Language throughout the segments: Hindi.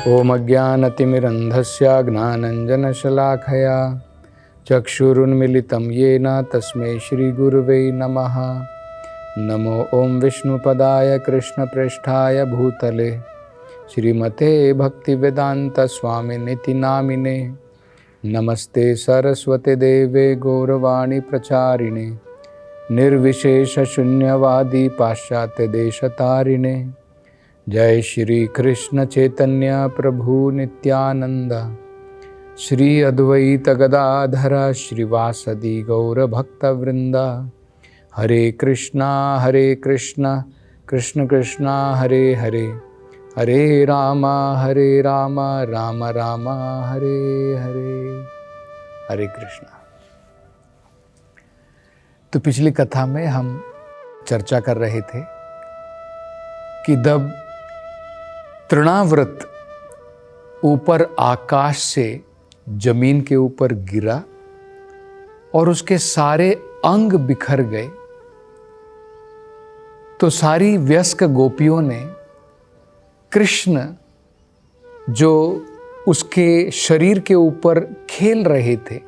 ओम अज्ञानतिमिरन्धस्य ज्ञानञ्जनशलाखया चक्षुरुन्मिलितं येन तस्मै श्रीगुरुवे नमः। नमो ओम विष्णुपदाय कृष्णप्रेष्ठाय भूतले श्रीमते भक्तिवेदांत स्वामिनिति नामिने। नमस्ते सरस्वती देवे गौरवाणी प्रचारिणे निर्विशेष शून्यवादी पाश्चात्य देशतारिणे। जय श्री कृष्ण चैतन्य प्रभु नित्यानंद श्री अद्वैत गदाधर श्रीवासदि गौर भक्तवृंद। हरे कृष्णा कृष्ण कृष्णा हरे हरे, हरे राम राम राम हरे हरे। हरे कृष्णा। तो पिछली कथा में हम चर्चा कर रहे थे कि जब तृणाव्रत ऊपर आकाश से जमीन के ऊपर गिरा और उसके सारे अंग बिखर गए, तो सारी वयस्क गोपियों ने कृष्ण जो उसके शरीर के ऊपर खेल रहे थे,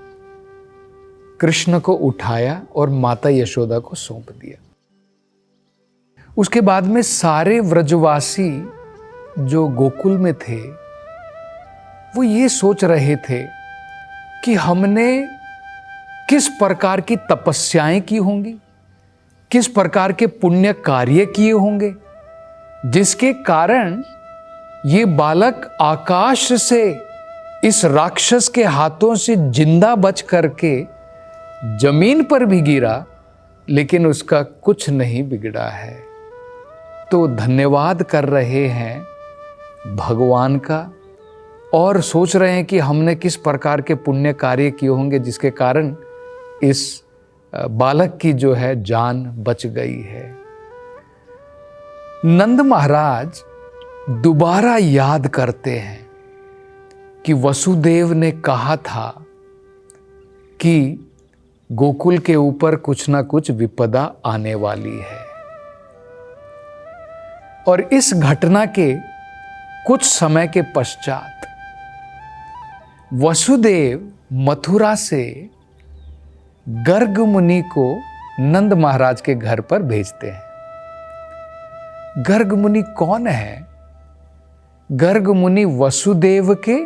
कृष्ण को उठाया और माता यशोदा को सौंप दिया। उसके बाद में सारे व्रजवासी जो गोकुल में थे वो ये सोच रहे थे कि हमने किस प्रकार की तपस्याएं की होंगी, किस प्रकार के पुण्य कार्य किए होंगे, जिसके कारण ये बालक आकाश से इस राक्षस के हाथों से जिंदा बच करके जमीन पर भी गिरा, लेकिन उसका कुछ नहीं बिगड़ा है। तो धन्यवाद कर रहे हैं भगवान का और सोच रहे हैं कि हमने किस प्रकार के पुण्य कार्य किए होंगे जिसके कारण इस बालक की जो है जान बच गई है। नंद महाराज दोबारा याद करते हैं कि वसुदेव ने कहा था कि गोकुल के ऊपर कुछ ना कुछ विपदा आने वाली है, और इस घटना के कुछ समय के पश्चात वसुदेव मथुरा से गर्ग मुनि को नंद महाराज के घर पर भेजते हैं। गर्ग मुनि कौन है? गर्ग मुनि वसुदेव के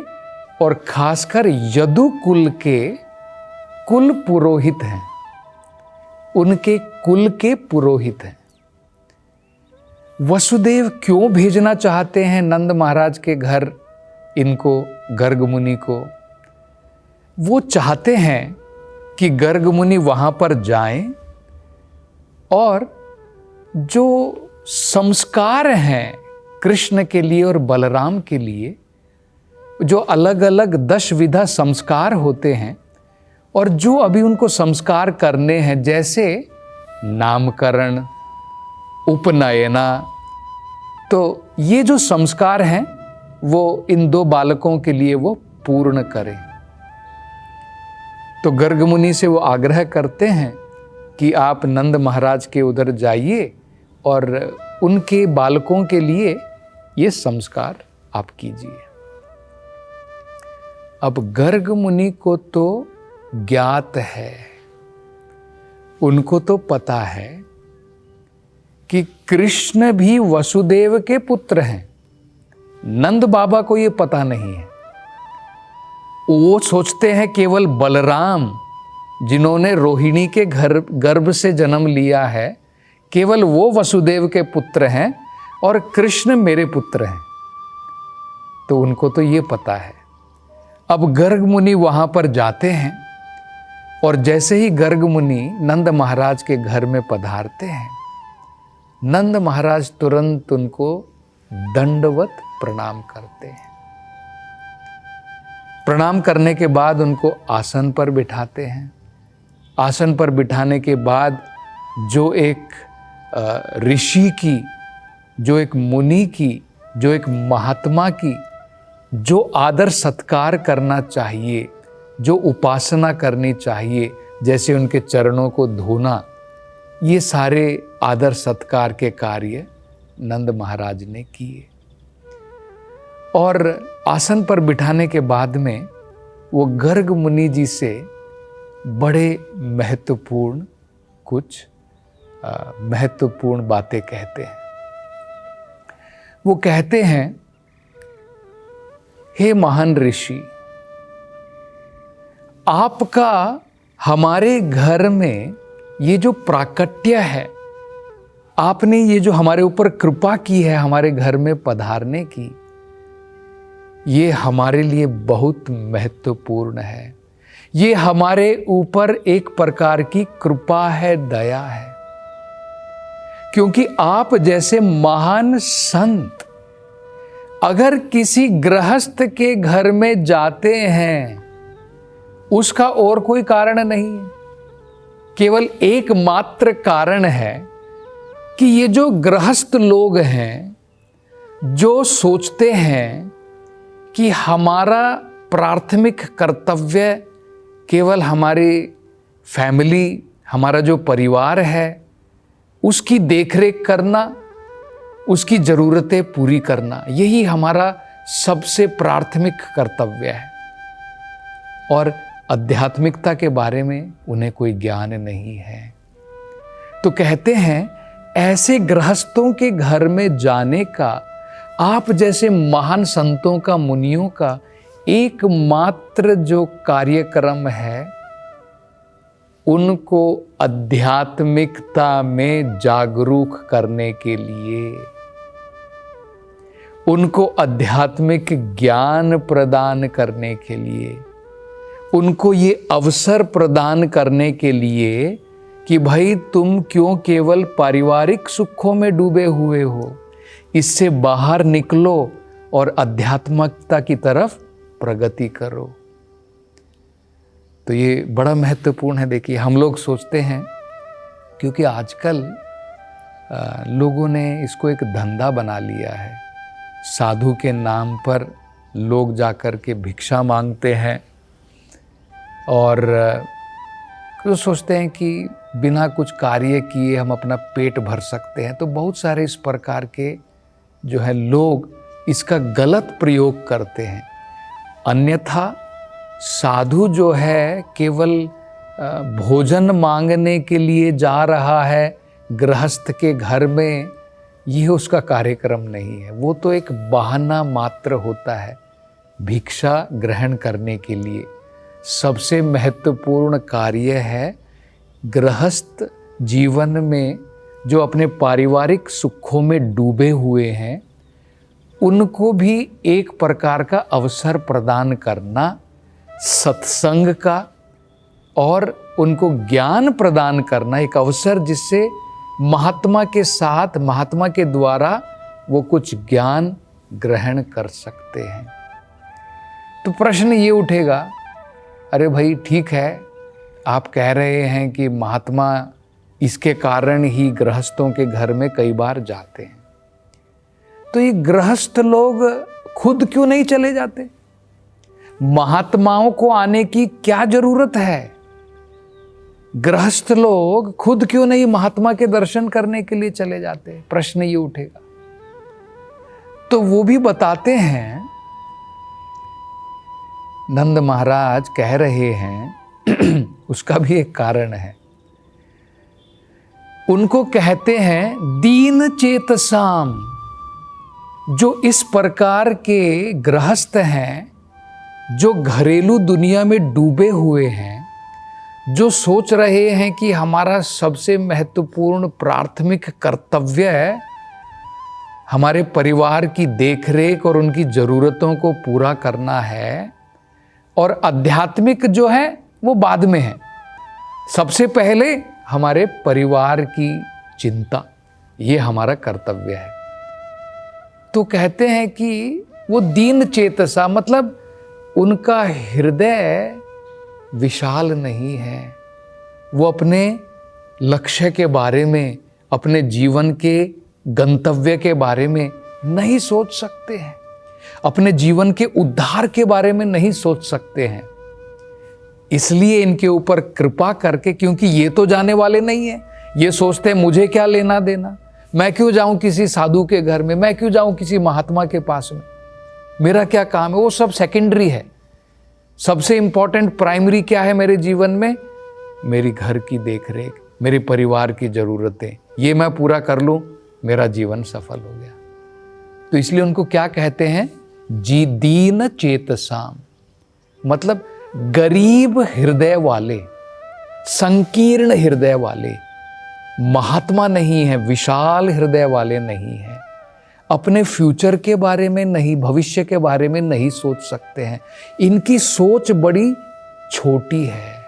और खासकर यदु कुल के कुल पुरोहित हैं, उनके कुल के पुरोहित हैं। वसुदेव क्यों भेजना चाहते हैं नंद महाराज के घर इनको, गर्ग मुनि को? वो चाहते हैं कि गर्ग मुनि वहां पर जाएं और जो संस्कार हैं कृष्ण के लिए और बलराम के लिए, जो अलग अलग 10 विधा संस्कार होते हैं और जो अभी उनको संस्कार करने हैं, जैसे नामकरण, उपनयना, तो ये जो संस्कार हैं वो इन 2 बालकों के लिए वो पूर्ण करें। तो गर्ग मुनि से वो आग्रह करते हैं कि आप नंद महाराज के उधर जाइए और उनके बालकों के लिए ये संस्कार आप कीजिए। अब गर्ग मुनि को तो ज्ञात है, उनको तो पता है कि कृष्ण भी वसुदेव के पुत्र हैं। नंद बाबा को ये पता नहीं है। वो सोचते हैं केवल बलराम, जिन्होंने रोहिणी के गर्भ से जन्म लिया है, केवल वो वसुदेव के पुत्र हैं और कृष्ण मेरे पुत्र हैं। तो उनको तो ये पता है। अब गर्ग मुनि वहां पर जाते हैं और जैसे ही गर्ग मुनि नंद महाराज के घर में पधारते हैं, नंद महाराज तुरंत उनको दंडवत प्रणाम करते हैं। प्रणाम करने के बाद उनको आसन पर बिठाते हैं। आसन पर बिठाने के बाद जो एक ऋषि की, जो एक मुनि की, जो एक महात्मा की जो आदर सत्कार करना चाहिए, जो उपासना करनी चाहिए, जैसे उनके चरणों को धोना, ये सारे आदर सत्कार के कार्य नंद महाराज ने किए। और आसन पर बिठाने के बाद में वो गर्ग मुनि जी से बड़े महत्वपूर्ण कुछ महत्वपूर्ण बातें कहते हैं। वो कहते हैं, हे महान ऋषि, आपका हमारे घर में ये जो प्राकट्य है, आपने ये जो हमारे ऊपर कृपा की है हमारे घर में पधारने की, ये हमारे लिए बहुत महत्वपूर्ण है। ये हमारे ऊपर एक प्रकार की कृपा है, दया है, क्योंकि आप जैसे महान संत अगर किसी गृहस्थ के घर में जाते हैं, उसका और कोई कारण नहीं है, केवल एकमात्र कारण है कि ये जो गृहस्थ लोग हैं, जो सोचते हैं कि हमारा प्राथमिक कर्तव्य केवल हमारी फैमिली, हमारा जो परिवार है, उसकी देखरेख करना, उसकी ज़रूरतें पूरी करना, यही हमारा सबसे प्राथमिक कर्तव्य है। और आध्यात्मिकता के बारे में उन्हें कोई ज्ञान नहीं है। तो कहते हैं, ऐसे गृहस्थों के घर में जाने का, आप जैसे महान संतों का, मुनियों का एकमात्र जो कार्यक्रम है, उनको आध्यात्मिकता में जागरूक करने के लिए, उनको आध्यात्मिक ज्ञान प्रदान करने के लिए, उनको ये अवसर प्रदान करने के लिए कि भाई तुम क्यों केवल पारिवारिक सुखों में डूबे हुए हो, इससे बाहर निकलो और आध्यात्मिकता की तरफ प्रगति करो। तो ये बड़ा महत्वपूर्ण है। देखिए, हम लोग सोचते हैं, क्योंकि आजकल लोगों ने इसको एक धंधा बना लिया है, साधु के नाम पर लोग जाकर के भिक्षा मांगते हैं और तो सोचते हैं कि बिना कुछ कार्य किए हम अपना पेट भर सकते हैं। तो बहुत सारे इस प्रकार के जो है लोग इसका गलत प्रयोग करते हैं। अन्यथा साधु जो है केवल भोजन मांगने के लिए जा रहा है गृहस्थ के घर में, यह उसका कार्यक्रम नहीं है। वो तो एक बहाना मात्र होता है भिक्षा ग्रहण करने के लिए। सबसे महत्वपूर्ण कार्य है गृहस्थ जीवन में जो अपने पारिवारिक सुखों में डूबे हुए हैं, उनको भी एक प्रकार का अवसर प्रदान करना सत्संग का, और उनको ज्ञान प्रदान करना, एक अवसर जिससे महात्मा के साथ, महात्मा के द्वारा वो कुछ ज्ञान ग्रहण कर सकते हैं। तो प्रश्न ये उठेगा, अरे भाई ठीक है, आप कह रहे हैं कि महात्मा इसके कारण ही गृहस्थों के घर में कई बार जाते हैं, तो ये गृहस्थ लोग खुद क्यों नहीं चले जाते? महात्माओं को आने की क्या जरूरत है? गृहस्थ लोग खुद क्यों नहीं महात्मा के दर्शन करने के लिए चले जाते? प्रश्न ये उठेगा। तो वो भी बताते हैं, नंद महाराज कह रहे हैं उसका भी एक कारण है। उनको कहते हैं दीन चेतसाम, जो इस प्रकार के गृहस्थ हैं, जो घरेलू दुनिया में डूबे हुए हैं, जो सोच रहे हैं कि हमारा सबसे महत्वपूर्ण प्राथमिक कर्तव्य है हमारे परिवार की देखरेख और उनकी ज़रूरतों को पूरा करना है, और आध्यात्मिक जो है वो बाद में है, सबसे पहले हमारे परिवार की चिंता, ये हमारा कर्तव्य है। तो कहते हैं कि वो दीन चेतसा, मतलब उनका हृदय विशाल नहीं है। वो अपने लक्ष्य के बारे में, अपने जीवन के गंतव्य के बारे में नहीं सोच सकते हैं, अपने जीवन के उद्धार के बारे में नहीं सोच सकते हैं। इसलिए इनके ऊपर कृपा करके, क्योंकि ये तो जाने वाले नहीं है, ये सोचते हैं मुझे क्या लेना देना, मैं क्यों जाऊं किसी साधु के घर में, मैं क्यों जाऊं किसी महात्मा के पास में। मेरा क्या काम है, वो सब सेकेंडरी है। सबसे इंपॉर्टेंट प्राइमरी क्या है मेरे जीवन में? मेरी घर की देखरेख, मेरे परिवार की जरूरतें, ये मैं पूरा कर लूं, मेरा जीवन सफल हो गया। तो इसलिए उनको क्या कहते हैं? जी दीन चेतसाम, मतलब गरीब हृदय वाले, संकीर्ण हृदय वाले, महात्मा नहीं है, विशाल हृदय वाले नहीं है, अपने फ्यूचर के बारे में नहीं, भविष्य के बारे में नहीं सोच सकते हैं। इनकी सोच बड़ी छोटी है।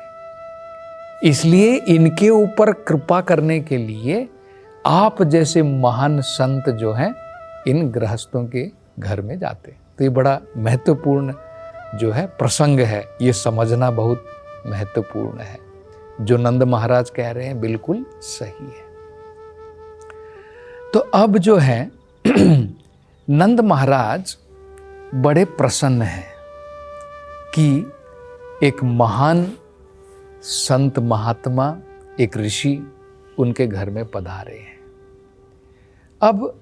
इसलिए इनके ऊपर कृपा करने के लिए आप जैसे महान संत जो हैं इन गृहस्थों के घर में जाते। तो ये बड़ा महत्वपूर्ण जो है प्रसंग है, ये समझना बहुत महत्वपूर्ण है। जो नंद महाराज कह रहे हैं बिल्कुल सही है। तो अब जो है नंद महाराज बड़े प्रसन्न हैं कि एक महान संत महात्मा, एक ऋषि उनके घर में पधारे हैं। अब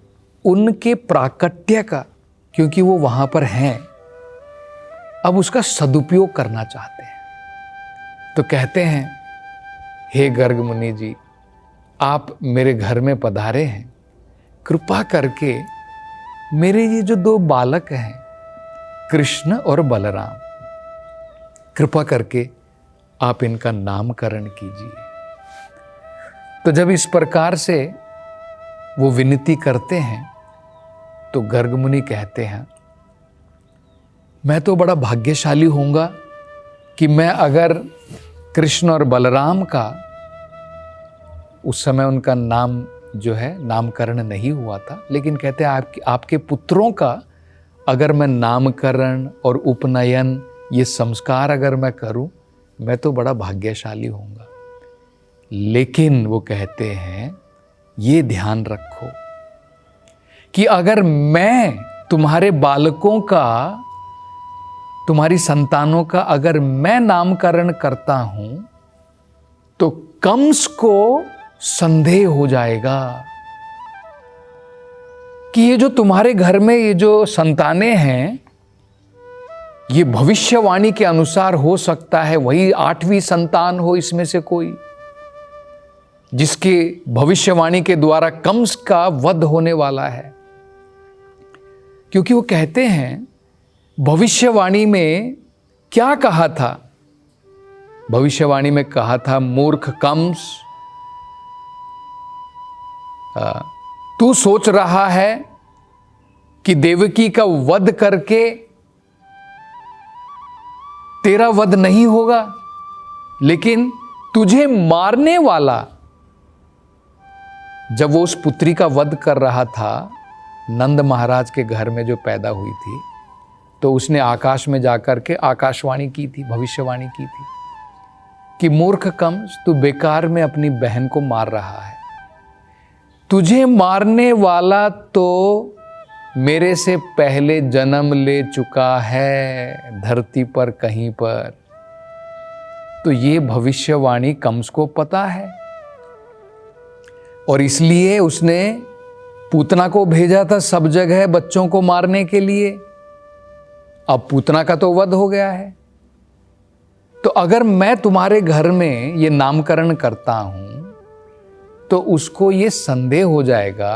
उनके प्राकट्य का, क्योंकि वो वहां पर हैं, अब उसका सदुपयोग करना चाहते हैं। तो कहते हैं, हे गर्ग मुनि जी, आप मेरे घर में पधारे हैं, कृपा करके मेरे ये जो दो बालक हैं, कृष्ण और बलराम, कृपा करके आप इनका नामकरण कीजिए। तो जब इस प्रकार से वो विनती करते हैं तो गर्ग मुनि कहते हैं, मैं तो बड़ा भाग्यशाली होऊंगा कि मैं अगर कृष्ण और बलराम का, उस समय उनका नाम जो है नामकरण नहीं हुआ था, लेकिन कहते हैं आपके पुत्रों का अगर मैं नामकरण और उपनयन, ये संस्कार अगर मैं करूं, मैं तो बड़ा भाग्यशाली होऊंगा। लेकिन वो कहते हैं, ये ध्यान रखो कि अगर मैं तुम्हारे बालकों का, तुम्हारी संतानों का अगर मैं नामकरण करता हूं तो कंस को संदेह हो जाएगा कि ये जो तुम्हारे घर में ये जो संतानें हैं, ये भविष्यवाणी के अनुसार हो सकता है वही 8वीं संतान हो इसमें से कोई, जिसके भविष्यवाणी के द्वारा कंस का वध होने वाला है। क्योंकि वो कहते हैं, भविष्यवाणी में क्या कहा था? भविष्यवाणी में कहा था, मूर्ख कंस, तू सोच रहा है कि देवकी का वध करके तेरा वध नहीं होगा, लेकिन तुझे मारने वाला, जब वो उस पुत्री का वध कर रहा था, नंद महाराज के घर में जो पैदा हुई थी, तो उसने आकाश में जाकर के आकाशवाणी की थी, भविष्यवाणी की थी कि मूर्ख कंस, तू बेकार में अपनी बहन को मार रहा है। तुझे मारने वाला तो मेरे से पहले जन्म ले चुका है धरती पर कहीं पर। तो ये भविष्यवाणी कंस को पता है और इसलिए उसने पूतना को भेजा था सब जगह बच्चों को मारने के लिए। अब पूतना का तो वध हो गया है। तो अगर मैं तुम्हारे घर में ये नामकरण करता हूं तो उसको ये संदेह हो जाएगा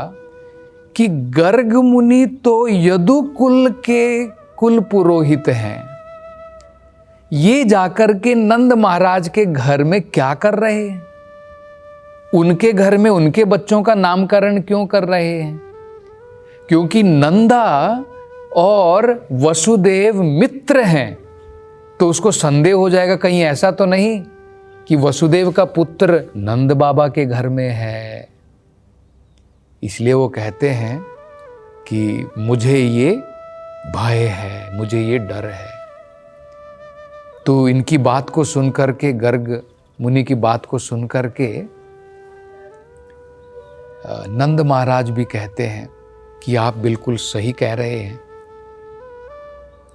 कि गर्ग मुनि तो यदु कुल के कुल पुरोहित हैं, ये जाकर के नंद महाराज के घर में क्या कर रहे हैं? उनके घर में उनके बच्चों का नामकरण क्यों कर रहे हैं? क्योंकि नंदा और वसुदेव मित्र हैं, तो उसको संदेह हो जाएगा कहीं ऐसा तो नहीं कि वसुदेव का पुत्र नंद बाबा के घर में है। इसलिए वो कहते हैं कि मुझे ये भय है, मुझे ये डर है। तो इनकी बात को सुनकर के, गर्ग मुनि की बात को सुनकर के नंद महाराज भी कहते हैं कि आप बिल्कुल सही कह रहे हैं,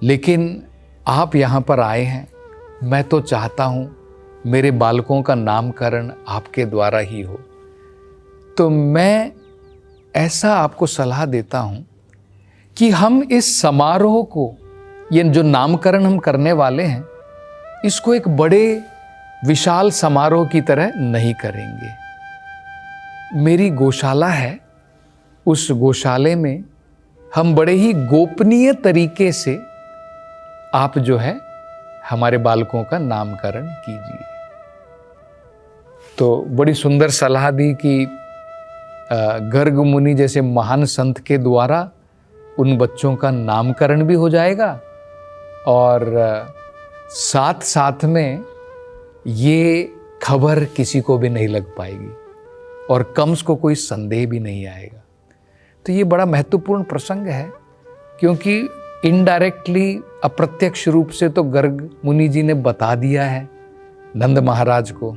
लेकिन आप यहाँ पर आए हैं, मैं तो चाहता हूँ मेरे बालकों का नामकरण आपके द्वारा ही हो। तो मैं ऐसा आपको सलाह देता हूँ कि हम इस समारोह को, ये जो नामकरण हम करने वाले हैं, इसको एक बड़े विशाल समारोह की तरह नहीं करेंगे। मेरी गौशाला है, उस गौशाले में हम बड़े ही गोपनीय तरीके से आप जो है हमारे बालकों का नामकरण कीजिए। तो बड़ी सुंदर सलाह दी कि गर्ग मुनि जैसे महान संत के द्वारा उन बच्चों का नामकरण भी हो जाएगा और साथ साथ में ये खबर किसी को भी नहीं लग पाएगी और कंस को कोई संदेह भी नहीं आएगा। तो ये बड़ा महत्वपूर्ण प्रसंग है, क्योंकि इनडायरेक्टली, अप्रत्यक्ष रूप से तो गर्ग मुनि जी ने बता दिया है नंद महाराज को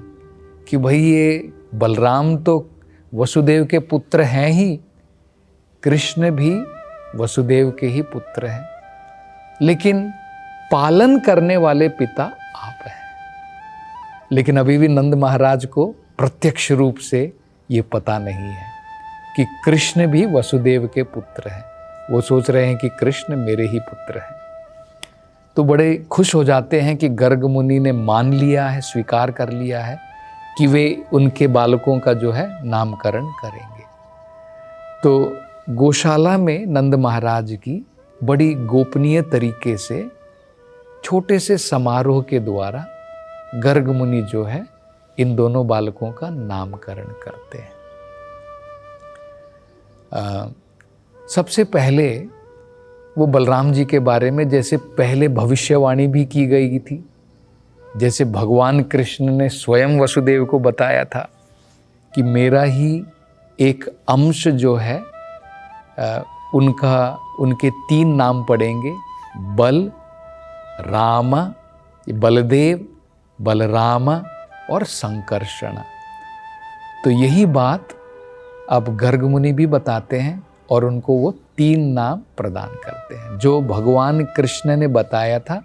कि भाई ये बलराम तो वसुदेव के पुत्र हैं ही, कृष्ण भी वसुदेव के ही पुत्र हैं, लेकिन पालन करने वाले पिता आप हैं। लेकिन अभी भी नंद महाराज को प्रत्यक्ष रूप से ये पता नहीं है कि कृष्ण भी वसुदेव के पुत्र हैं। वो सोच रहे हैं कि कृष्ण मेरे ही पुत्र हैं। तो बड़े खुश हो जाते हैं कि गर्ग मुनि ने मान लिया है, स्वीकार कर लिया है कि वे उनके बालकों का जो है नामकरण करेंगे। तो गौशाला में नंद महाराज की बड़ी गोपनीय तरीके से छोटे से समारोह के द्वारा गर्ग मुनि जो है इन दोनों बालकों का नामकरण करते हैं। सबसे पहले वो बलराम जी के बारे में जैसे पहले भविष्यवाणी भी की गई थी, जैसे भगवान कृष्ण ने स्वयं वसुदेव को बताया था कि मेरा ही एक अंश जो है उनके 3 नाम पड़ेंगे, बल, राम, बलदेव, बलराम और संकर्षण। तो यही बात अब गर्ग मुनि भी बताते हैं और उनको वो 3 नाम प्रदान करते हैं जो भगवान कृष्ण ने बताया था।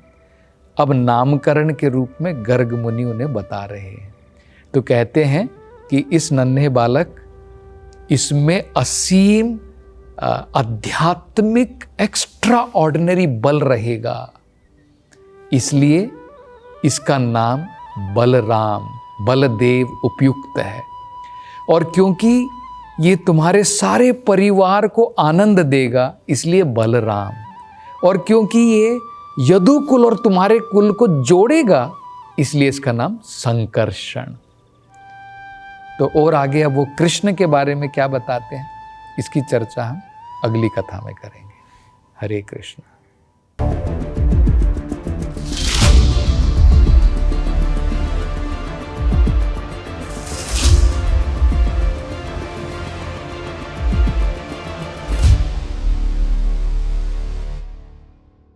अब नामकरण के रूप में गर्ग मुनि उन्हें बता रहे हैं। तो कहते हैं कि इस नन्हे बालक, इसमें असीम आध्यात्मिक एक्स्ट्रा ऑर्डिनरी बल रहेगा, इसलिए इसका नाम बलराम, बलदेव उपयुक्त है। और क्योंकि ये तुम्हारे सारे परिवार को आनंद देगा, इसलिए बलराम। और क्योंकि ये यदु कुल और तुम्हारे कुल को जोड़ेगा, इसलिए इसका नाम संकर्षण। तो और आगे अब वो कृष्ण के बारे में क्या बताते हैं, इसकी चर्चा हम अगली कथा में करेंगे। हरे कृष्ण।